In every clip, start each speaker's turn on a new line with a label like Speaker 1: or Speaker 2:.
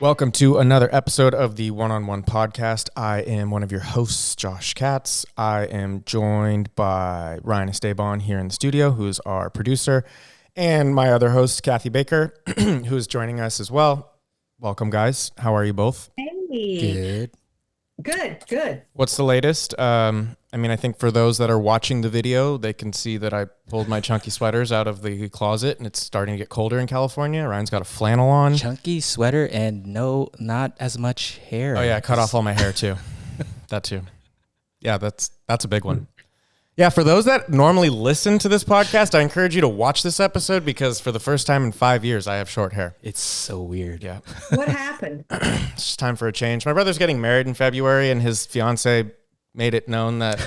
Speaker 1: Welcome to another episode of the One-on-One podcast. I am one of your hosts, Josh Katz. I am joined by Ryan Esteban here in the studio, who's our producer, and my other host, Kathy Baker, who is joining us as well. Welcome, guys. How are you both?
Speaker 2: Hey. Good.
Speaker 1: What's the latest? I think for those that are watching the video, they can see that I pulled my chunky sweaters out of the closet, and it's starting to get colder in California. Ryan's got a flannel on.
Speaker 3: Chunky sweater and not as much hair.
Speaker 1: Oh, yeah, I cut off all my hair, too. That, too. Yeah, that's a big one. Yeah, for those that normally listen to this podcast, I encourage you to watch this episode because for the first time in 5 years, I have short hair.
Speaker 3: It's so weird.
Speaker 1: Yeah.
Speaker 2: What happened?
Speaker 1: It's just time for a change. My brother's getting married in February, and his fiance made it known that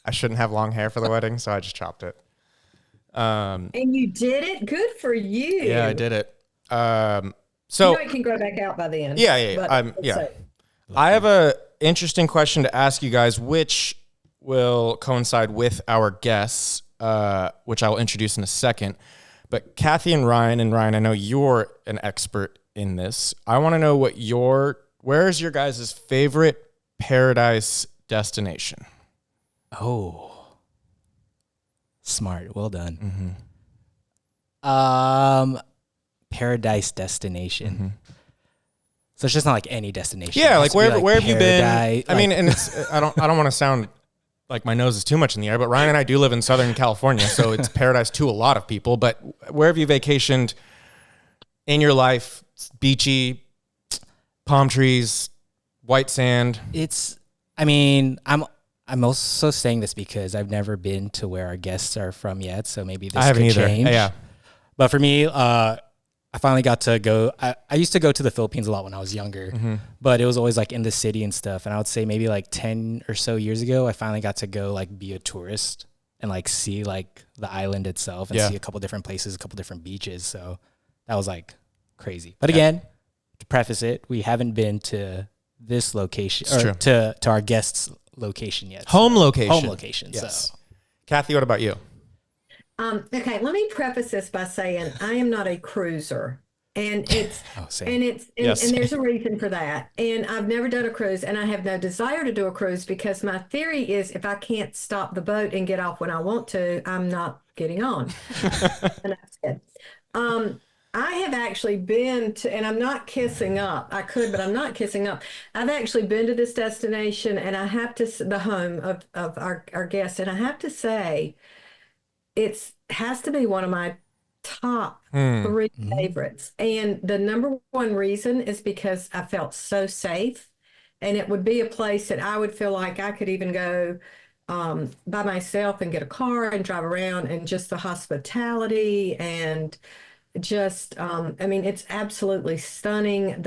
Speaker 1: I shouldn't have long hair for the wedding, so I just chopped it.
Speaker 2: And you did it? Good for you.
Speaker 1: Yeah, I did it.
Speaker 2: So it can grow back out by then.
Speaker 1: Yeah. I have a interesting question to ask you guys, which will coincide with our guests, which I will introduce in a second. But Kathy and Ryan, I know you're an expert in this. I want to know where's your guys' favorite paradise destination?
Speaker 3: Oh, smart. Well done.
Speaker 1: Mm-hmm.
Speaker 3: Paradise destination.
Speaker 1: Mm-hmm.
Speaker 3: So it's just not like any destination.
Speaker 1: Yeah, like where have you been?
Speaker 3: Like,
Speaker 1: and it's I don't want to sound like my nose is too much in the air, but Ryan and I do live in Southern California, so it's paradise to a lot of people. But where have you vacationed in your life? Beachy, palm trees, white sand.
Speaker 3: I'm also saying this because I've never been to where our guests are from yet, so maybe this
Speaker 1: I haven't
Speaker 3: could
Speaker 1: either.
Speaker 3: change.
Speaker 1: Yeah.
Speaker 3: But for me, I finally got to go. I used to go to the Philippines a lot when I was younger, but it was always like in the city and stuff. And I would say maybe like 10 or so years ago, I finally got to go like be a tourist and like see like the island itself and see a couple different places, a couple different beaches. So that was like crazy. But again, to preface it, we haven't been to this location or to our guest's location yet.
Speaker 1: Home location.
Speaker 3: Home location.
Speaker 1: Yes.
Speaker 3: So,
Speaker 1: Kathy, what about you?
Speaker 2: Okay, let me preface this by saying I am not a cruiser. And it's and there's a reason for that. And I've never done a cruise, and I have no desire to do a cruise because my theory is if I can't stop the boat and get off when I want to, I'm not getting on. And that's it. I have actually been to, and I'm not kissing up. I could, but I'm not kissing up. I've actually been to this destination, and I have to, the home of our guests, and I have to say, has to be one of my top three favorites. And the number one reason is because I felt so safe. And it would be a place that I would feel like I could even go by myself and get a car and drive around, and just the hospitality and just, it's absolutely stunning.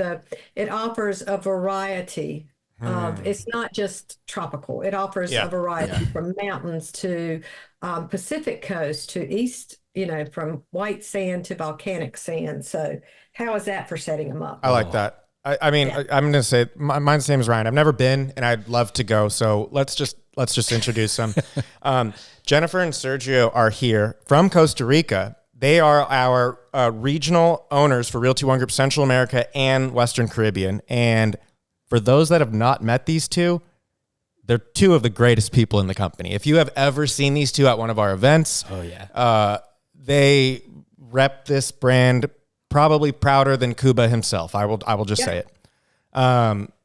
Speaker 2: It offers a variety of, it's not just tropical. It offers a variety from mountains to Pacific coast to east, from white sand to volcanic sand. So how is that for setting them up?
Speaker 1: I like that. I'm going to say mine's the same as Ryan. I've never been, and I'd love to go. So let's just introduce them. Jennifer and Sergio are here from Costa Rica. They are our regional owners for Realty One Group Central America and Western Caribbean. And for those that have not met these two, they're two of the greatest people in the company. If you have ever seen these two at one of our events, they rep this brand probably prouder than Cuba himself. I will just say it.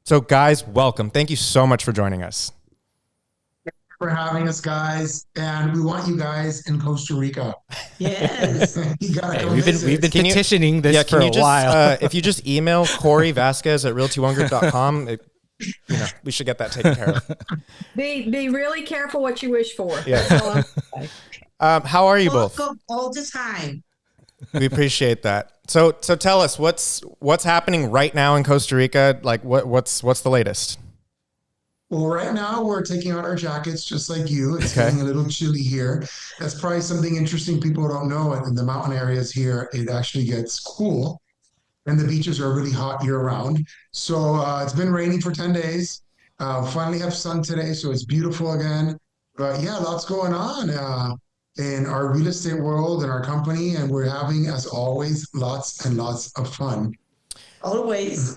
Speaker 1: So guys, welcome. Thank you so much for joining us.
Speaker 4: For having us, guys, and we want you guys in Costa Rica. Yes,
Speaker 3: we've been petitioning this for a while.
Speaker 1: If you just email Corey Vasquez at realty1group.com, we should get that taken care of.
Speaker 2: Be really careful what you wish for.
Speaker 1: Yeah. How are you both?
Speaker 5: All the time.
Speaker 1: We appreciate that. So tell us what's happening right now in Costa Rica. Like what's the latest?
Speaker 4: Well, right now we're taking out our jackets just like you. It's getting a little chilly here. That's probably something interesting people don't know. In the mountain areas here, it actually gets cool, and the beaches are really hot year round. So it's been raining for 10 days. Finally have sun today, so it's beautiful again. But yeah, lots going on in our real estate world and our company, and we're having, as always, lots and lots of fun.
Speaker 2: Always.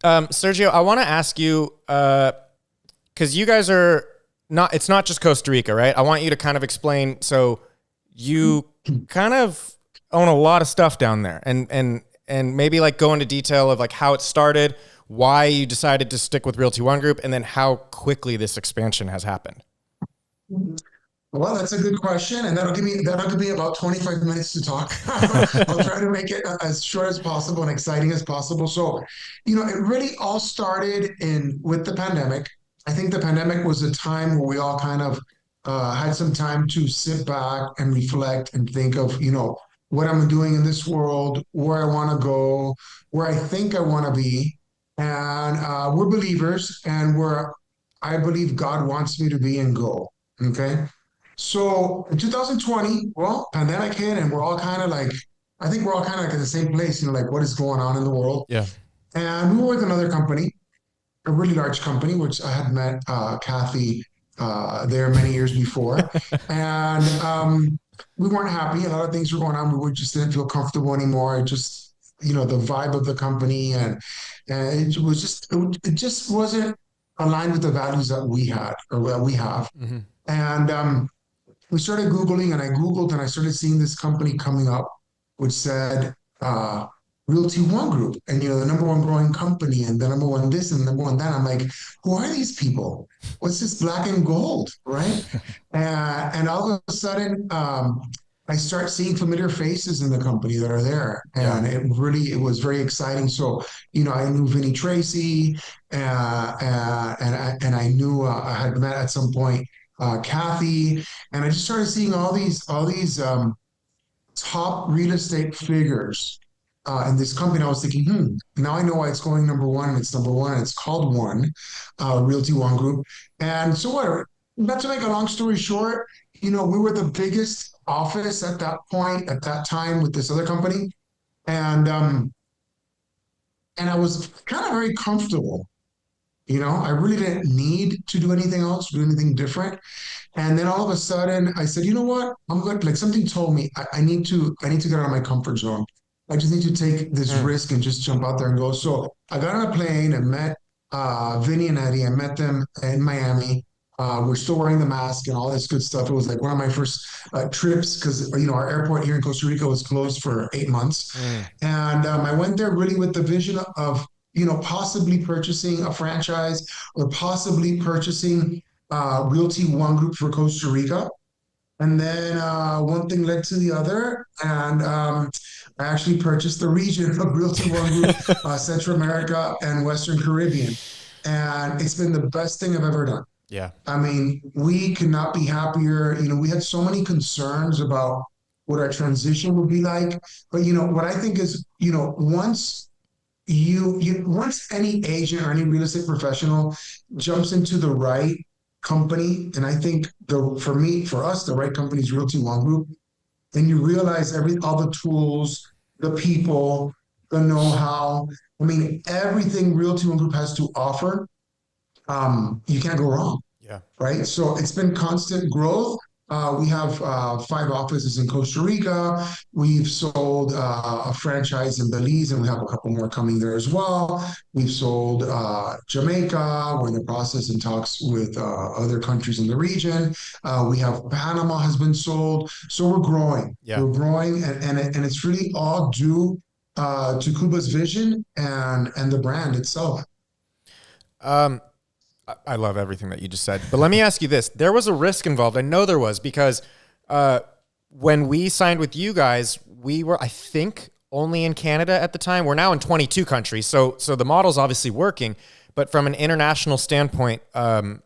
Speaker 1: Sergio, I want to ask you, because you guys are not, it's not just Costa Rica, right? I want you to kind of explain. So you kind of own a lot of stuff down there, and maybe like go into detail of like how it started, why you decided to stick with Realty One Group, and then how quickly this expansion has happened.
Speaker 4: Well, that's a good question, and that'll give me about 25 minutes to talk. I'll try to make it as short as possible and exciting as possible. So, it really all started with the pandemic. I think the pandemic was a time where we all kind of had some time to sit back and reflect and think of, what I'm doing in this world, where I want to go, where I think I want to be, and we're believers, and I believe God wants me to be and go. Okay. So in 2020, well, pandemic hit, and we're all kind of like, I think we're all kind of like in the same place, like what is going on in the world.
Speaker 1: Yeah.
Speaker 4: And we were with another company, a really large company, which I had met Kathy there many years before. And we weren't happy. A lot of things were going on. We just didn't feel comfortable anymore. It just, the vibe of the company, and it just wasn't aligned with the values that we had or that we have.
Speaker 1: Mm-hmm.
Speaker 4: And we started Googling, and I Googled, and I started seeing this company coming up, which said Realty One Group, and the number one growing company, and the number one this and the number one that. I'm like, who are these people? What's this black and gold, right? And all of a sudden, I start seeing familiar faces in the company that are there, and it was very exciting. So, I knew Vinny Tracy, and I knew I had met at some point Kathy, and I just started seeing all these top real estate figures in this company. I was thinking, now I know why it's going number one, and it's number one, and it's called One, Realty One Group. And so what? Not to make a long story short, we were the biggest office at that point, at that time, with this other company, and I was kind of very comfortable. I really didn't need to do anything else, do anything different. And then all of a sudden I said, you know what? I'm good. Like something told me I need to get out of my comfort zone. I just need to take this risk and just jump out there and go. So I got on a plane and met Vinny and Eddie. I met them in Miami. We're still wearing the mask and all this good stuff. It was like one of my first trips because, our airport here in Costa Rica was closed for 8 months. And I went there really with the vision of, possibly purchasing a franchise or possibly purchasing Realty One Group for Costa Rica. And then one thing led to the other. And I actually purchased the region of Realty One Group, Central America and Western Caribbean. And it's been the best thing I've ever done.
Speaker 1: Yeah.
Speaker 4: I mean, we could not be happier. We had so many concerns about what our transition would be like. But, what I think is, once once any agent or any real estate professional jumps into the right company, and I think for us, the right company is Realty One Group, then you realize all the tools, the people, the know-how. I mean, everything Realty One Group has to offer, you can't go wrong.
Speaker 1: Yeah.
Speaker 4: Right. So it's been constant growth. We have 5 offices in Costa Rica. We've sold a franchise in Belize, and we have a couple more coming there as well. We've sold Jamaica. We're in the process and talks with other countries in the region. We have Panama has been sold. So we're growing.
Speaker 1: Yeah.
Speaker 4: We're growing, and it's really all due to Cuba's vision and the brand itself.
Speaker 1: I love everything that you just said, but let me ask you this. There was a risk involved. I know there was, because when we signed with you guys, we were, I think, only in Canada at the time. We're now in 22 countries. So the model's obviously working, but from an international standpoint, were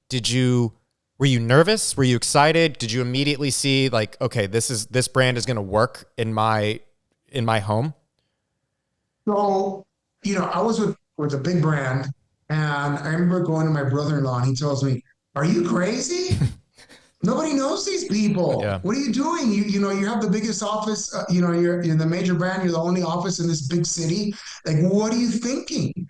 Speaker 1: you nervous? Were you excited? Did you immediately see like, okay, this brand is going to work in my home?
Speaker 4: So, I was with a big brand. And I remember going to my brother-in-law, and he tells me, "Are you crazy? Nobody knows these people.
Speaker 1: Yeah.
Speaker 4: What are you doing? You have the biggest office. You're in the major brand. You're the only office in this big city. Like, what are you thinking?"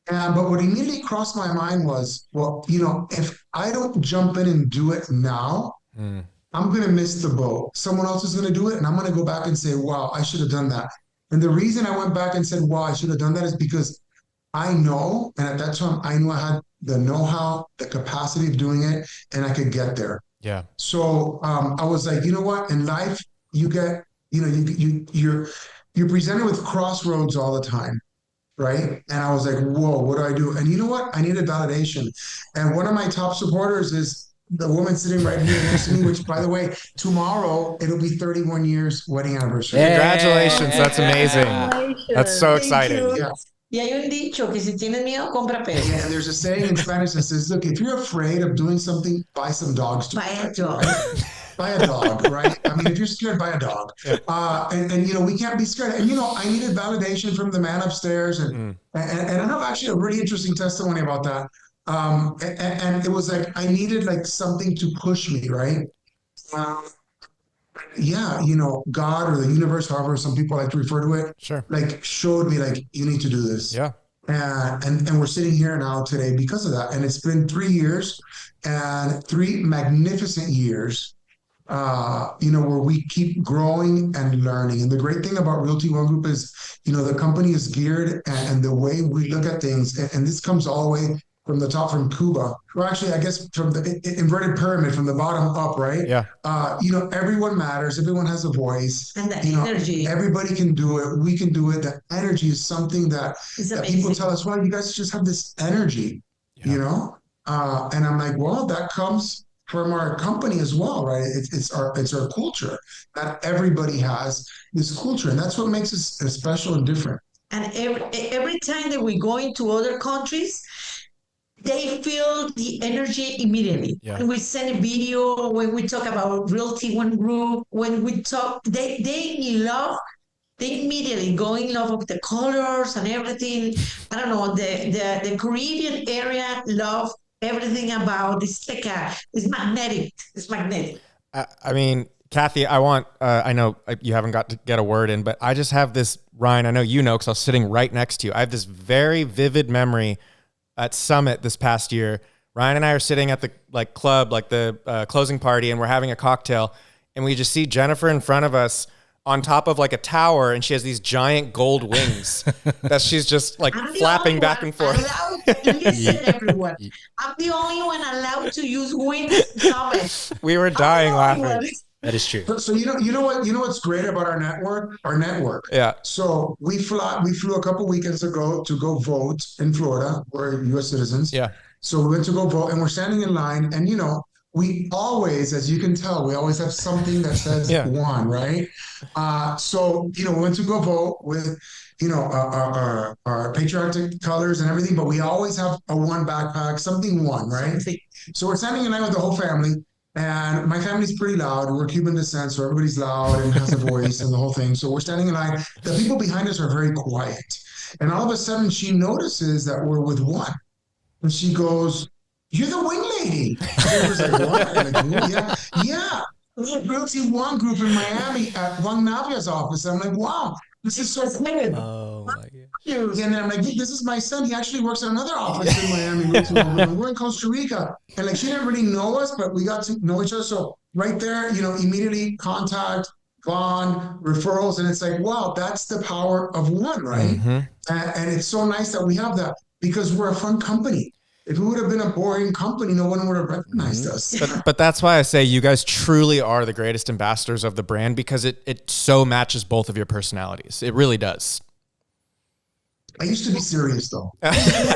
Speaker 4: But what immediately crossed my mind was, well, if I don't jump in and do it now, I'm going to miss the boat. Someone else is going to do it, and I'm going to go back and say, "Wow, I should have done that." And the reason I went back and said, wow, I should have done that is because I know, and at that time, I knew I had the know-how, the capacity of doing it, and I could get there.
Speaker 1: Yeah.
Speaker 4: So I was like, you know what? In life, you get, you're presented with crossroads all the time, right? And I was like, whoa, what do I do? And you know what? I needed validation. And one of my top supporters is the woman sitting right here next to me, which, by the way, tomorrow it'll be 31 years wedding anniversary.
Speaker 1: Congratulations. That's amazing. That's so exciting.
Speaker 4: Yeah.
Speaker 5: Y hay un dicho que si tienes miedo, compra peces.
Speaker 4: Yeah, and there's a saying in Spanish that says, look, if you're afraid of doing something, buy some dogs to
Speaker 5: Buy a
Speaker 4: protect you,
Speaker 5: dog.
Speaker 4: right? Buy a dog, right? I mean, if you're scared, buy a dog. And we can't be scared. And, I needed validation from the man upstairs. And I have actually a really interesting testimony about that. And it was like, I needed like something to push me, right? God or the universe, however some people like to refer to it,
Speaker 1: Sure.
Speaker 4: like showed me like, you need to do this.
Speaker 1: Yeah.
Speaker 4: And we're sitting here now today because of that. And it's been 3 years and 3 magnificent years, where we keep growing and learning. And the great thing about Realty One Group is, the company is geared and the way we look at things, and this comes all the way from the top, from Cuba, or actually, I guess from the inverted pyramid, from the bottom up, right?
Speaker 1: Yeah.
Speaker 4: Everyone matters. Everyone has a voice.
Speaker 5: And the energy.
Speaker 4: Everybody can do it. We can do it. The energy is something that people tell us, well, you guys just have this energy, And I'm like, well, that comes from our company as well, right? It's our culture. Not everybody has this culture, and that's what makes us special and different.
Speaker 5: And every time that we go into other countries, they feel the energy immediately.
Speaker 1: Yeah.
Speaker 5: When we send a video, when we talk about Realty One Group, when we talk, they love. They immediately go in love with the colors and everything. I don't know, the Caribbean area love everything about this. It's magnetic. It's magnetic.
Speaker 1: I mean, Kathy, I know you haven't got to get a word in, but I just have this, Ryan, I know because I was sitting right next to you. I have this very vivid memory at Summit this past year. Ryan and I are sitting at the club, the closing party, and we're having a cocktail, and we just see Jennifer in front of us on top of a tower, and she has these giant gold wings that she's just flapping back and forth.
Speaker 5: Listen, everyone. I'm the only one allowed to use wings in Summit.
Speaker 1: We were dying laughing.
Speaker 3: That is true.
Speaker 4: So what's great about our network? Our network.
Speaker 1: Yeah.
Speaker 4: So we flew a couple weekends ago to go vote in Florida. We're U.S. citizens.
Speaker 1: Yeah.
Speaker 4: So we went to go vote, and we're standing in line, and we always, as you can tell, we always have something that says one, right? So we went to go vote with our patriotic colors and everything, but we always have a one backpack, something one, right? So we're standing in line with the whole family. And my family's pretty loud. We're Cuban descent, so everybody's loud and has a voice and the whole thing. So we're standing in line. The people behind us are very quiet. And all of a sudden, she notices that we're with one. And she goes, "You're the wing lady." And I was like, "What?" And I go, yeah. Realty One Group in Miami at Juan Navia's office. I'm like, wow, this is so cool.
Speaker 3: Oh, my God.
Speaker 4: And then I'm like, this is my son. He actually works at another office in Miami. We're in Costa Rica. And she didn't really know us, but we got to know each other. So right there, immediately contact, bond, referrals. And it's like, wow, that's the power of one, right? Mm-hmm. And it's so nice that we have that because we're a fun company. If it would have been a boring company, no one would have recognized us.
Speaker 1: But that's why I say you guys truly are the greatest ambassadors of the brand because it so matches both of your personalities. It really does.
Speaker 4: I used to be serious though.
Speaker 1: I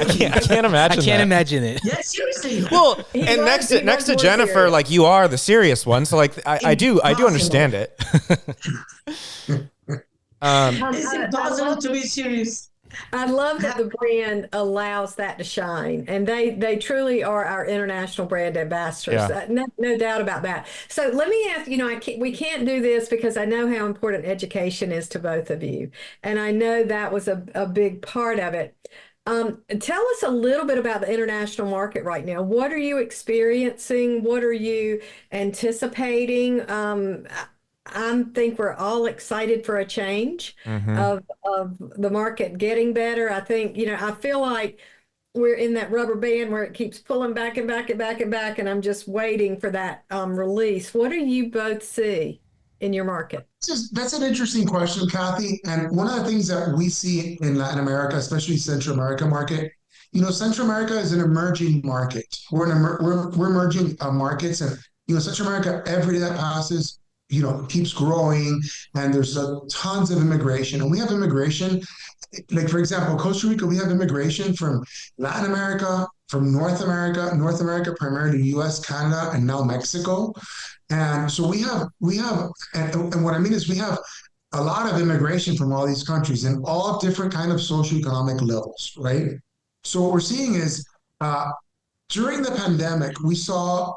Speaker 1: can't imagine.
Speaker 3: I can't imagine it.
Speaker 5: Yeah, seriously.
Speaker 1: Well, and next to Jennifer, serious. You are the serious one. So I do understand it.
Speaker 5: It's impossible to be serious.
Speaker 2: I love that the brand allows that to shine, and they truly are our international brand ambassadors. Yeah. No doubt about that. So let me ask, we can't do this because I know how important education is to both of you, and I know that was a big part of it. Tell us a little bit about the international market right now. What are you experiencing? What are you anticipating? I think we're all excited for a change of the market getting better. I think, I feel like we're in that rubber band where it keeps pulling back and back and back and back, and I'm just waiting for that release. What do you both see in your market?
Speaker 4: That's an interesting question, Kathy. And one of the things that we see in Latin America, especially Central America market, Central America is an emerging market. We're emerging markets, and Central America every day that passes, keeps growing, and there's tons of immigration, and we have immigration. Like for example, Costa Rica, we have immigration from Latin America, from North America primarily U.S., Canada, and now Mexico. And so and what I mean is we have a lot of immigration from all these countries and all different kind of socioeconomic levels, right? So what we're seeing is during the pandemic, we saw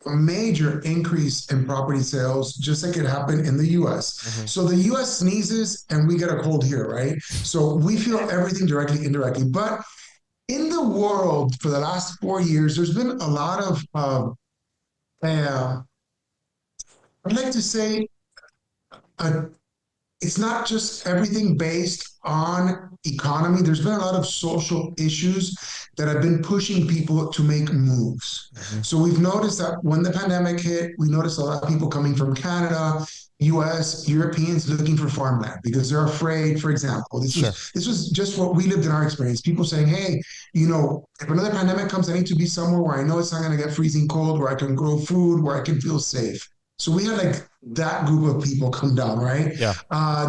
Speaker 4: a major increase in property sales, just like it happened in the US. Mm-hmm. So the US sneezes and we get a cold here, right? So we feel everything directly, indirectly. But in the world for the last 4 years, there's been a lot of I'd like to say it's not just everything based on economy. There's been a lot of social issues that have been pushing people to make moves. Mm-hmm. So we've noticed that when the pandemic hit, we noticed a lot of people coming from Canada, US, Europeans looking for farmland because they're afraid. For example, this was just what we lived in our experience. People saying, hey, if another pandemic comes, I need to be somewhere where I know it's not going to get freezing cold, where I can grow food, where I can feel safe. So we had like that group of people come down, right? Yeah.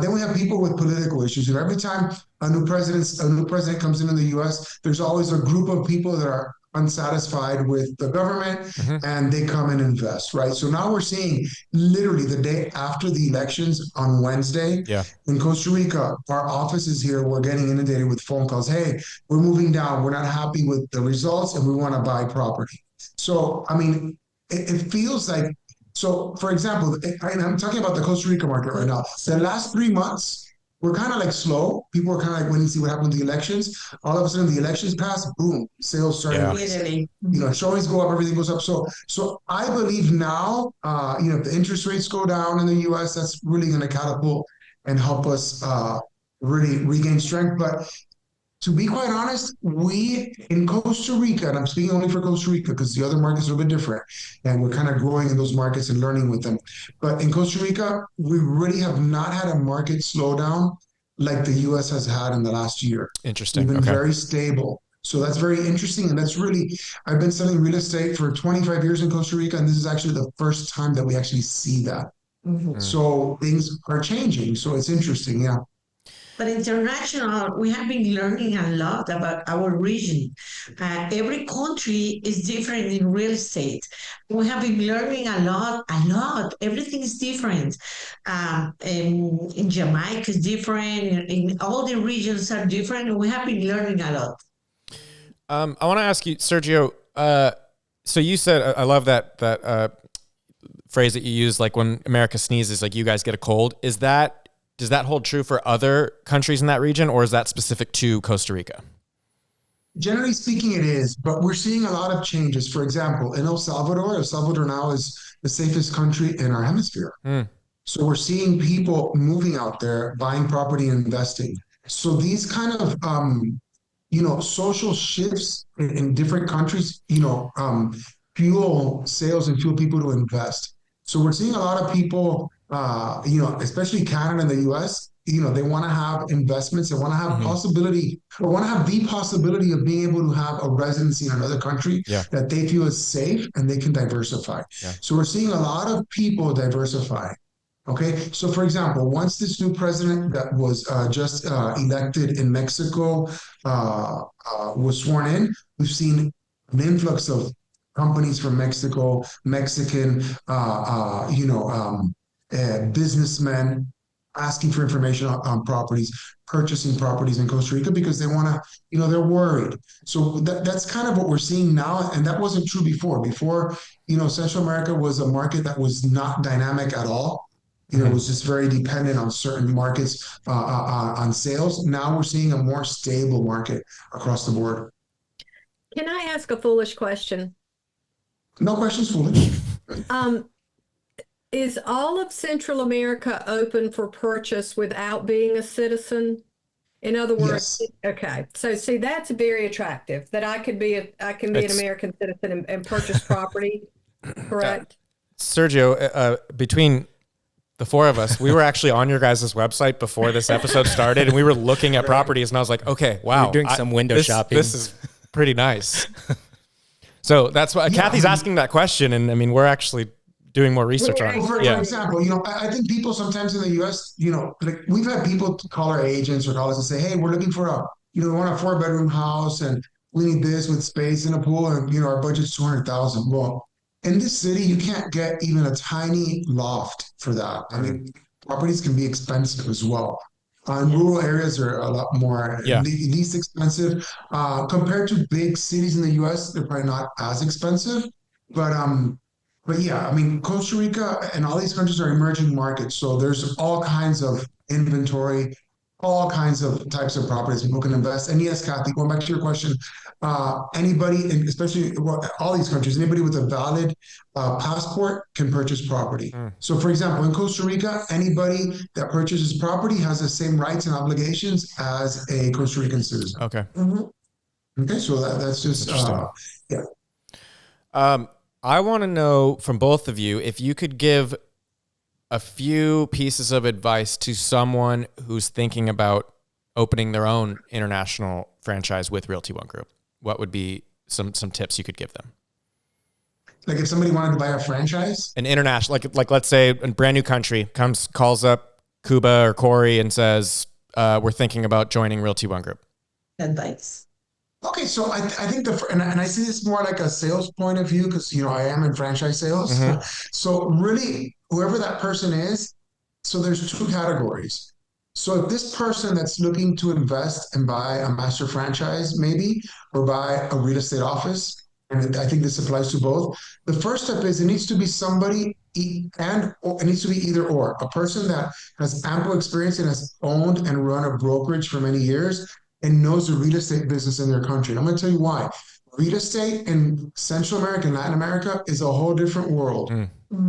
Speaker 4: Then we have people with political issues. And every time a new president comes in the U.S., there's always a group of people that are unsatisfied with the government, mm-hmm. and they come and invest, right? So now we're seeing literally the day after the elections on Wednesday in Costa Rica, our offices here, we're getting inundated with phone calls. Hey, we're moving down. We're not happy with the results and we want to buy property. So, I mean, it feels like, so, for example, I'm talking about the Costa Rica market right now. The last 3 months, we're kind of like slow. People are kind of like waiting to see what happened with the elections. All of a sudden, the elections pass, boom, sales started. Showings go up, everything goes up. So I believe now, if the interest rates go down in the U.S., that's really going to catapult and help us really regain strength. But to be quite honest, we in Costa Rica, and I'm speaking only for Costa Rica because the other markets are a bit different, and we're kind of growing in those markets and learning with them. But in Costa Rica, we really have not had a market slowdown like the U.S. has had in the last year.
Speaker 1: Interesting.
Speaker 4: We've been very stable. So that's very interesting. And that's really, I've been selling real estate for 25 years in Costa Rica, and this is actually the first time that we actually see that. Mm-hmm. So things are changing. So it's interesting. Yeah.
Speaker 5: But international, we have been learning a lot about our region. Every country is different in real estate. We have been learning a lot. Everything is different. In Jamaica is different. In all the regions are different. And we have been learning a lot.
Speaker 1: I want to ask you, Sergio, so you said, I love that phrase that you use, like when America sneezes, like you guys get a cold. Does that hold true for other countries in that region, or is that specific to Costa Rica?
Speaker 4: Generally speaking, it is, but we're seeing a lot of changes. For example, in El Salvador now is the safest country in our hemisphere. Mm. So we're seeing people moving out there, buying property and investing. So these kind of, social shifts in different countries, fuel sales and fuel people to invest. So we're seeing a lot of people, especially Canada and the US, they want to have investments. They want to have the possibility of being able to have a residency in another country that they feel is safe and they can diversify. Yeah. So we're seeing a lot of people diversify. Okay. So for example, once this new president that was just elected in Mexico was sworn in, we've seen an influx of companies from Mexico, Mexican, businessmen asking for information on properties, purchasing properties in Costa Rica because they want to, they're worried. So that's kind of what we're seeing now. And that wasn't true before. Before, Central America was a market that was not dynamic at all. It was just very dependent on certain markets on sales. Now we're seeing a more stable market across the board.
Speaker 2: Can I ask a foolish question?
Speaker 4: No questions foolish.
Speaker 2: Is all of Central America open for purchase without being a citizen? In other words, okay. So see, that's very attractive that I can be an American citizen and purchase property, correct?
Speaker 1: Sergio, between the four of us, we were actually on your guys' website before this episode started, and we were looking at properties, and I was like, okay, wow.
Speaker 3: We're doing some window shopping.
Speaker 1: This is pretty nice. So that's why Kathy's asking that question, and I mean, we're actually doing more research on it.
Speaker 4: For example, I think people sometimes in the U.S., like we've had people call our agents or call us and say, hey, we're looking for we want a 4-bedroom house, and we need this with space and a pool, and our budget's $200,000. Well, in this city, you can't get even a tiny loft for that. I mean, properties can be expensive as well. Rural areas are a lot more least expensive compared to big cities in the U.S. They're probably not as expensive, but yeah, I mean, Costa Rica and all these countries are emerging markets, so there's all kinds of inventory, all kinds of types of properties people can invest. And yes, Kathy, going back to your question, anybody, and especially all these countries, anybody with a valid passport can purchase property. So, for example, in Costa Rica, anybody that purchases property has the same rights and obligations as a Costa Rican citizen.
Speaker 1: Okay.
Speaker 4: Okay, so that's just
Speaker 1: I want to know from both of you if you could give a few pieces of advice to someone who's thinking about opening their own international franchise with Realty One Group. What would be some tips you could give them?
Speaker 4: Like if somebody wanted to buy a franchise? An
Speaker 1: international, like let's say a brand new country calls up Cuba or Corey and says, we're thinking about joining Realty One Group.
Speaker 5: Advice.
Speaker 4: Okay, so I think and I see this more like a sales point of view because I am in franchise sales. So really, whoever that person is, so there's two categories. So if this person that's looking to invest and buy a master franchise, maybe, or buy a real estate office, and I think this applies to both. The first step is it needs to be somebody, it needs to be either or. A person that has ample experience and has owned and run a brokerage for many years and knows the real estate business in their country. And I'm going to tell you why. Real estate in Central America and Latin America is a whole different world.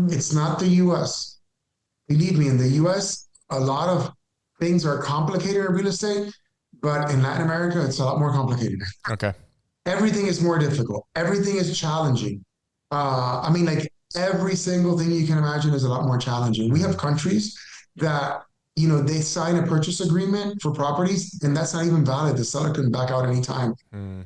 Speaker 4: It's not the U.S. Believe me, in the U.S., a lot of things are complicated in real estate, but in Latin America, it's a lot more complicated.
Speaker 1: Okay.
Speaker 4: Everything is more difficult. Everything is challenging. I mean, like every single thing you can imagine is a lot more challenging. We have countries that they sign a purchase agreement for properties, and that's not even valid. The seller can back out anytime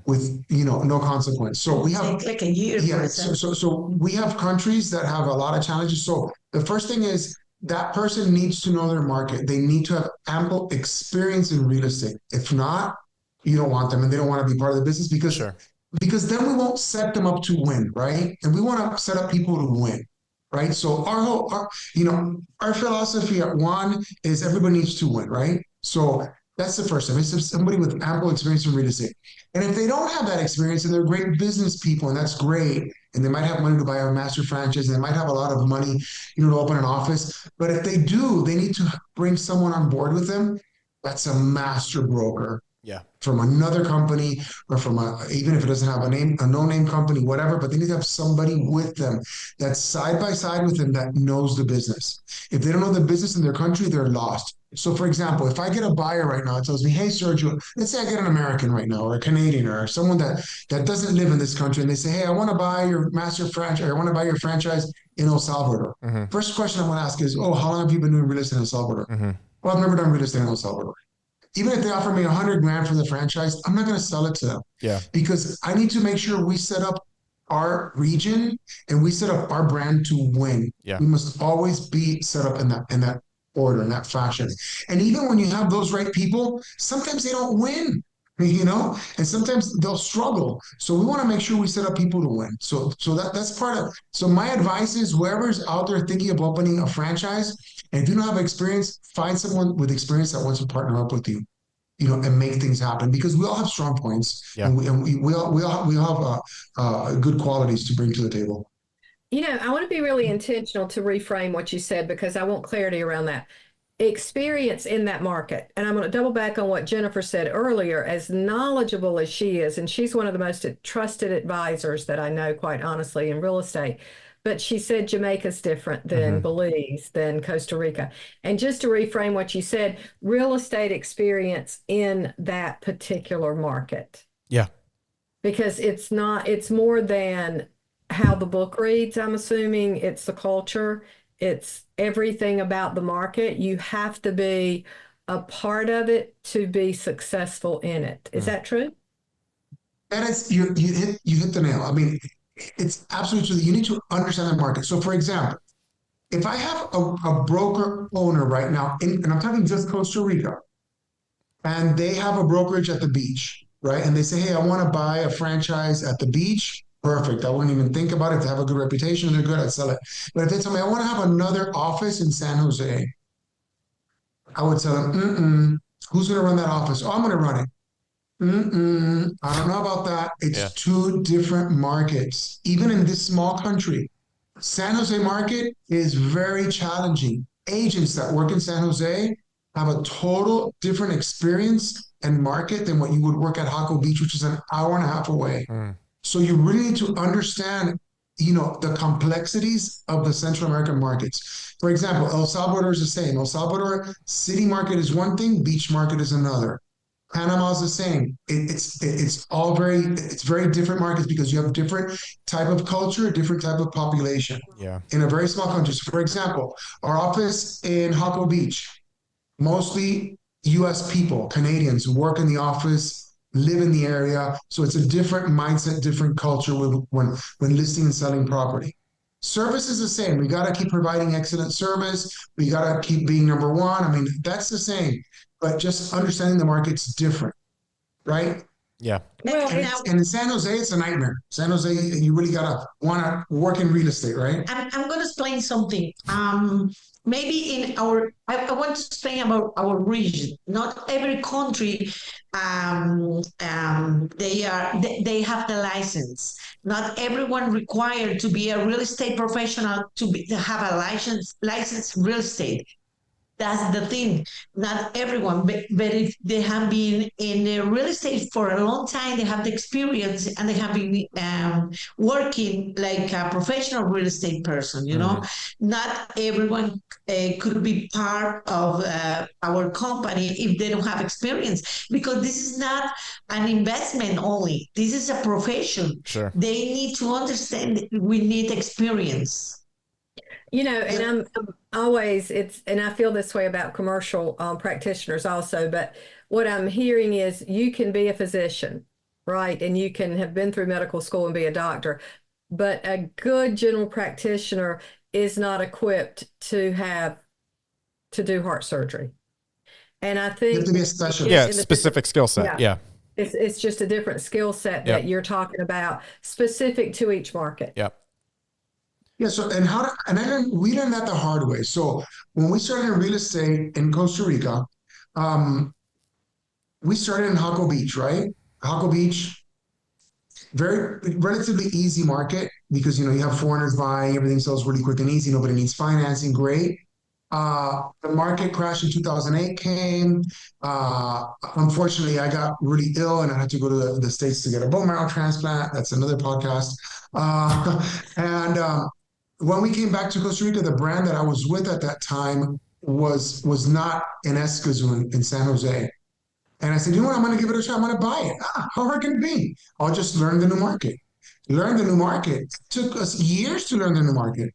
Speaker 4: with, no consequence. So we have
Speaker 5: like a year.
Speaker 4: Yeah. So we have countries that have a lot of challenges. So the first thing is that person needs to know their market. They need to have ample experience in real estate. If not, you don't want them, and they don't want to be part of the business because then we won't set them up to win, right? And we want to set up people to win. Right. So our philosophy at One is everybody needs to win. Right. So that's the first step. It's somebody with ample experience in real estate. And if they don't have that experience and they're great business people, and that's great, and they might have money to buy a master franchise, and they might have a lot of money, to open an office. But if they do, they need to bring someone on board with them. That's a master broker.
Speaker 1: Yeah.
Speaker 4: From another company or from even if it doesn't have a no-name company, whatever, but they need to have somebody with them that's side by side with them that knows the business. If they don't know the business in their country, they're lost. So for example, if I get a buyer right now that tells me, hey, Sergio, let's say I get an American right now or a Canadian or someone that doesn't live in this country, and they say, hey, I want to buy your master franchise, or I want to buy your franchise in El Salvador. First question I want to ask is, how long have you been doing real estate in El Salvador? Well, I've never done real estate in El Salvador. Even if they offer me $100,000 for the franchise, I'm not going to sell it to them.
Speaker 1: Yeah.
Speaker 4: Because I need to make sure we set up our region and we set up our brand to win.
Speaker 1: Yeah.
Speaker 4: We must always be set up in that order, in that fashion. And even when you have those right people, sometimes they don't win, and sometimes they'll struggle. So we want to make sure we set up people to win. So that's part of. So my advice is whoever's out there thinking of opening a franchise, and if you don't have experience, find someone with experience that wants to partner up with you, and make things happen, because we all have strong points, and we all have good qualities to bring to the table.
Speaker 2: I want to be really intentional to reframe what you said, because I want clarity around that. Experience in that market. And I'm going to double back on what Jennifer said earlier. As knowledgeable as she is, and she's one of the most trusted advisors that I know, quite honestly, in real estate. But she said Jamaica's different than Belize, than Costa Rica. And just to reframe what you said, real estate experience in that particular market.
Speaker 1: Yeah.
Speaker 2: Because it's more than how the book reads, I'm assuming. It's the culture. It's everything about the market. You have to be a part of it to be successful in it. Is that true?
Speaker 4: That is, you hit the nail. I mean, it's absolutely true. You need to understand the market. So, for example, if I have a broker owner right now, and I'm talking just Costa Rica, and they have a brokerage at the beach, right? And they say, hey, I want to buy a franchise at the beach. Perfect. I wouldn't even think about it. If they have a good reputation, they're good, I'd sell it. But if they tell me, I want to have another office in San Jose, I would tell them, who's going to run that office? Oh, I'm going to run it. I don't know about that. It's two different markets. Even in this small country, San Jose market is very challenging. Agents that work in San Jose have a total different experience and market than what you would work at Jaco Beach, which is an hour and a half away. So you really need to understand, the complexities of the Central American markets. For example, El Salvador is the same. El Salvador city market is one thing, beach market is another. Panama is the same. It's very different markets because you have different type of culture, different type of population.
Speaker 1: Yeah.
Speaker 4: In a very small country. So for example, our office in Jaco Beach, mostly U.S. people, Canadians who work in the office, live in the area. So it's a different mindset, different culture when listing and selling property. Service is the same. We got to keep providing excellent service. We got to keep being number one. I mean, that's the same, but just understanding the market's different, right?
Speaker 1: Yeah.
Speaker 2: Well,
Speaker 4: And in San Jose, it's a nightmare. San Jose, you really got to want to work in real estate, right?
Speaker 5: I'm going to explain something. Maybe I want to explain about our region. Not every country, they have the license. Not everyone required to be a real estate professional to have a licensed real estate. That's the thing. Not everyone, but if they have been in the real estate for a long time, they have the experience and they have been working like a professional real estate person, Not everyone could be part of our company if they don't have experience, because this is not an investment only. This is a profession.
Speaker 1: Sure.
Speaker 5: They need to understand we need experience.
Speaker 2: And I'm always, and I feel this way about commercial practitioners also, but what I'm hearing is you can be a physician, right? And you can have been through medical school and be a doctor, but a good general practitioner is not equipped to do heart surgery. And I think
Speaker 4: you have to be a specialist.
Speaker 1: Yeah, it's specific skill set. Yeah.
Speaker 2: It's just a different skill set that you're talking about, specific to each market.
Speaker 1: Yeah.
Speaker 4: Yeah. So, we learned that the hard way. So when we started in real estate in Costa Rica, we started in Jaco Beach, right? Jaco Beach, very relatively easy market because, you have foreigners buying, everything sells really quick and easy. Nobody needs financing. Great. The market crash in 2008 came. Unfortunately, I got really ill and I had to go to the States to get a bone marrow transplant. That's another podcast. When we came back to Costa Rica, the brand that I was with at that time was not in Esquivel in San Jose. And I said, you know what, I'm going to give it a shot. I'm going to buy it. How hard can it be? I'll just learn the new market. It took us years to learn the new market.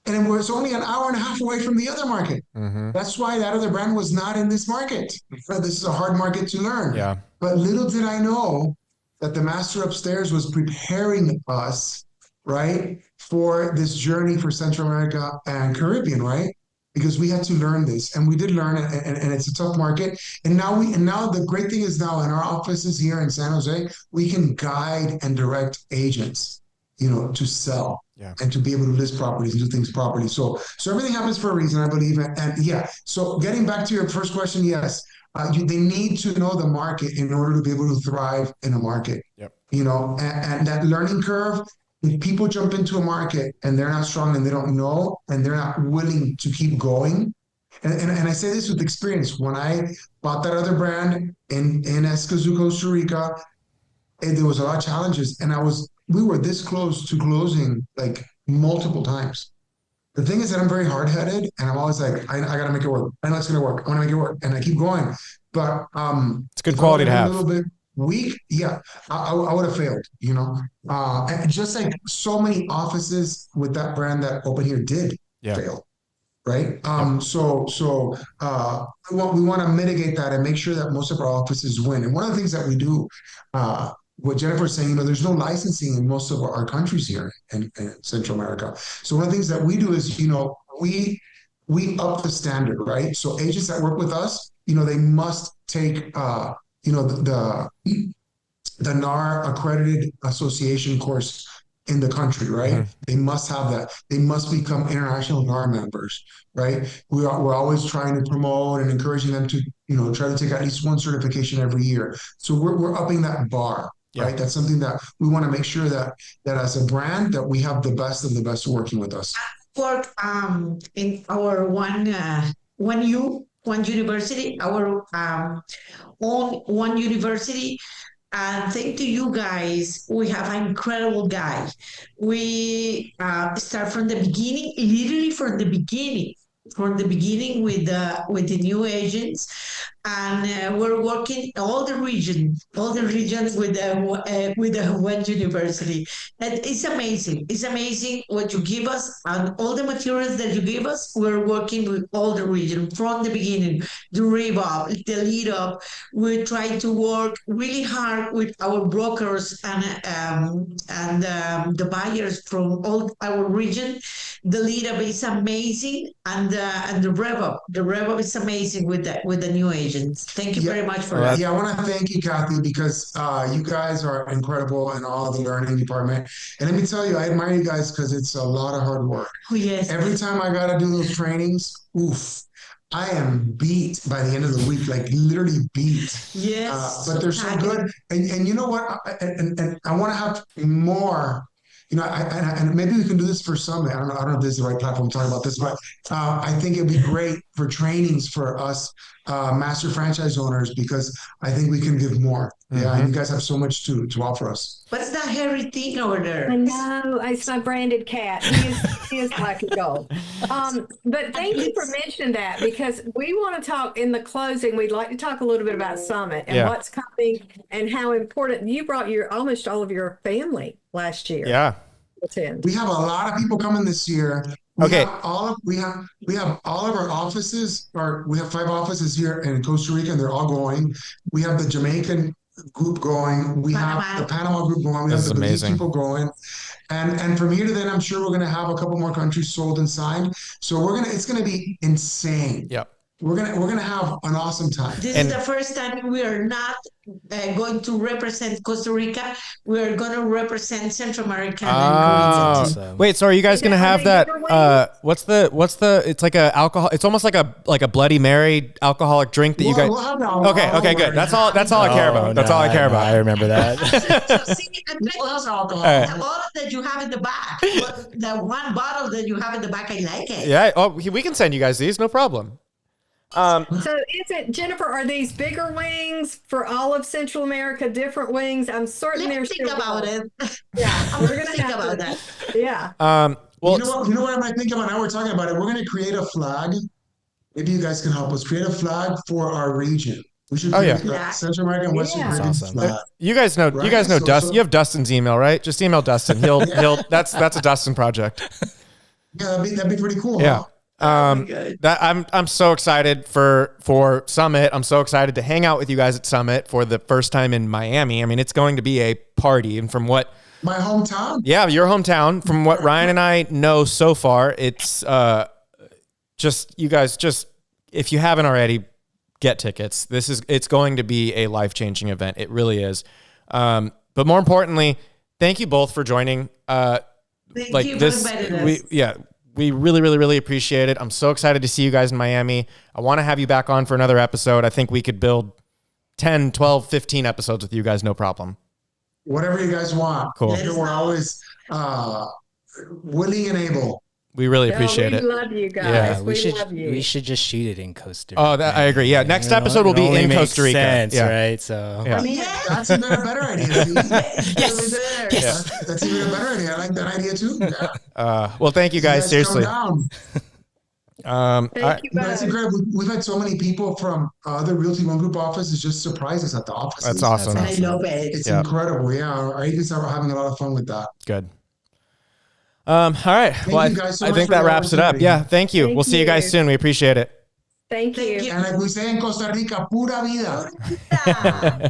Speaker 4: And it was only an hour and a half away from the other market. Mm-hmm. That's why that other brand was not in this market. This is a hard market to learn.
Speaker 1: Yeah.
Speaker 4: But little did I know that the master upstairs was preparing us, right, for this journey for Central America and Caribbean, right? Because we had to learn this, and we did learn it, and it's a tough market. And now the great thing is now in our offices here in San Jose, we can guide and direct agents, to sell and to be able to list properties and do things properly. So everything happens for a reason, I believe. And yeah, so getting back to your first question, yes, they need to know the market in order to be able to thrive in a market.
Speaker 1: Yep.
Speaker 4: And that learning curve. If people jump into a market and they're not strong and they don't know and they're not willing to keep going, and I say this with experience. When I bought that other brand in Esquivel, Costa Rica, there was a lot of challenges, and we were this close to closing like multiple times. The thing is that I'm very hard-headed, and I'm always like, I got to make it work. I know it's going to work. I want to make it work, and I keep going. But
Speaker 1: it's good quality to have.
Speaker 4: A little bit weak, yeah, I would have failed, and just like so many offices with that brand that open here did. fail. Right. We want to mitigate that and make sure that most of our offices win. And one of the things that we do, what Jennifer's saying, there's no licensing in most of our countries here in Central America. So one of the things that we do is, we up the standard, right? So agents that work with us, they must take, the NAR accredited association course in the country, right? Mm-hmm. They must have that. They must become international NAR members, right? We're always trying to promote and encouraging them to, try to take at least one certification every year. So we're upping that bar, right? That's something that we want to make sure that as a brand that we have the best of the best working with us.
Speaker 5: Work in our one university, our own one university. And thanks to you guys, we have an incredible guy. We start from the beginning, literally from the beginning with the new agents, and we're working all the regions with the one university. And it's amazing. It's amazing what you give us and all the materials that you give us. We're working with all the region from the beginning, the rev up, the lead up. We try to work really hard with our brokers and the buyers from all our region. The lead up is amazing, and the rev up is amazing with the new agents. Thank you very much for that.
Speaker 4: Yeah, I want to thank you, Kathy, because you guys are incredible in all the learning department. And let me tell you, I admire you guys because it's a lot of hard work.
Speaker 5: Oh, yes.
Speaker 4: Every time I got to do those trainings, I am beat by the end of the week, like literally beat.
Speaker 5: Yes.
Speaker 4: But they're so good. And you know what? And I want to have more. And maybe we can do this for Summit. I don't know if this is the right platform to talk about this, but I think it'd be great for trainings for us master franchise owners, because I think we can give more. Mm-hmm. Yeah, and you guys have so much to offer us.
Speaker 5: What's that hairy thing over there?
Speaker 2: I know, it's my branded cat. He is black and gold. But thank you for mentioning that, because we want to talk in the closing. We'd like to talk a little bit about Summit and what's coming and how important. You brought almost all of your family last year.
Speaker 1: Yeah.
Speaker 2: Attend.
Speaker 4: We have a lot of people coming this year. We have all of our offices, we have 5 offices here in Costa Rica, and they're all going. We have the Jamaican group going. We have the Panama group going. We have the Belize people going. And from here to then, I'm sure we're going to have a couple more countries sold and signed. So it's going to be insane.
Speaker 1: Yep.
Speaker 4: We're gonna have an awesome time.
Speaker 5: This is the first time we are not going to represent Costa Rica. We are going to represent Central America.
Speaker 1: Wait, so are you guys gonna have that? What's the? It's like a alcohol. It's almost like a Bloody Mary alcoholic drink that you guys. Okay, good. That's all I care about. That's all I care about.
Speaker 3: I remember that.
Speaker 5: So see, alcohol. All that you have in the back, the one bottle that you have in the back, I like it.
Speaker 1: Yeah. Oh, we can send you guys these. No problem.
Speaker 2: So is it, Jennifer, are these bigger wings for all of Central America, different wings? I'm certain
Speaker 5: there's think about it.
Speaker 2: Yeah,
Speaker 5: we're going to think about that.
Speaker 2: Yeah.
Speaker 4: Well, you know what I might think about now we're talking about it. We're going to create a flag. Maybe you guys can help us create a flag for our region. We should create a Central American and Western
Speaker 1: awesome.
Speaker 4: flag.
Speaker 1: You guys know Dustin. You have Dustin's email, right? Just email Dustin. He'll that's a Dustin project.
Speaker 4: Yeah, that'd be pretty cool.
Speaker 1: Yeah.
Speaker 4: Huh?
Speaker 1: That I'm so excited for Summit. I'm so excited to hang out with you guys at Summit for the first time in Miami. I mean, it's going to be a party, and from what
Speaker 4: my hometown,
Speaker 1: your hometown. From what Ryan and I know so far, it's just you guys. Just if you haven't already, get tickets. It's going to be a life-changing event. It really is. But more importantly, thank you both for joining.
Speaker 5: Thank you for inviting us.
Speaker 1: We really, really, really appreciate it. I'm so excited to see you guys in Miami. I want to have you back on for another episode. I think we could build 10, 12, 15 episodes with you guys, no problem.
Speaker 4: Whatever you guys want.
Speaker 1: Cool.
Speaker 4: We're always willing and able.
Speaker 1: We really appreciate it.
Speaker 2: We love you guys.
Speaker 3: Yeah,
Speaker 2: we
Speaker 3: should just shoot it in Costa Rica.
Speaker 1: Oh, I agree. Yeah, next episode will be in Costa Rica.
Speaker 3: Sense, right? So
Speaker 4: that's even a better idea.
Speaker 3: Yes.
Speaker 4: That's even a better idea. I like that idea too. Yeah.
Speaker 1: Well, thank you guys. Seriously.
Speaker 2: Thank you guys.
Speaker 4: We've had so many people from other Realty One Group offices just surprise us at the offices.
Speaker 1: That's awesome.
Speaker 5: I love it.
Speaker 4: It's incredible. Yeah, our agents are having a lot of fun with that.
Speaker 1: Good. All right.
Speaker 4: Thank you guys so
Speaker 1: I
Speaker 4: much
Speaker 1: think
Speaker 4: for
Speaker 1: that
Speaker 4: the
Speaker 1: wraps it up.
Speaker 4: opportunity.
Speaker 1: Yeah. Thank you. We'll see you guys soon. We appreciate it.
Speaker 2: Thank you.
Speaker 4: And like we say in Costa Rica, pura vida.
Speaker 5: Yeah.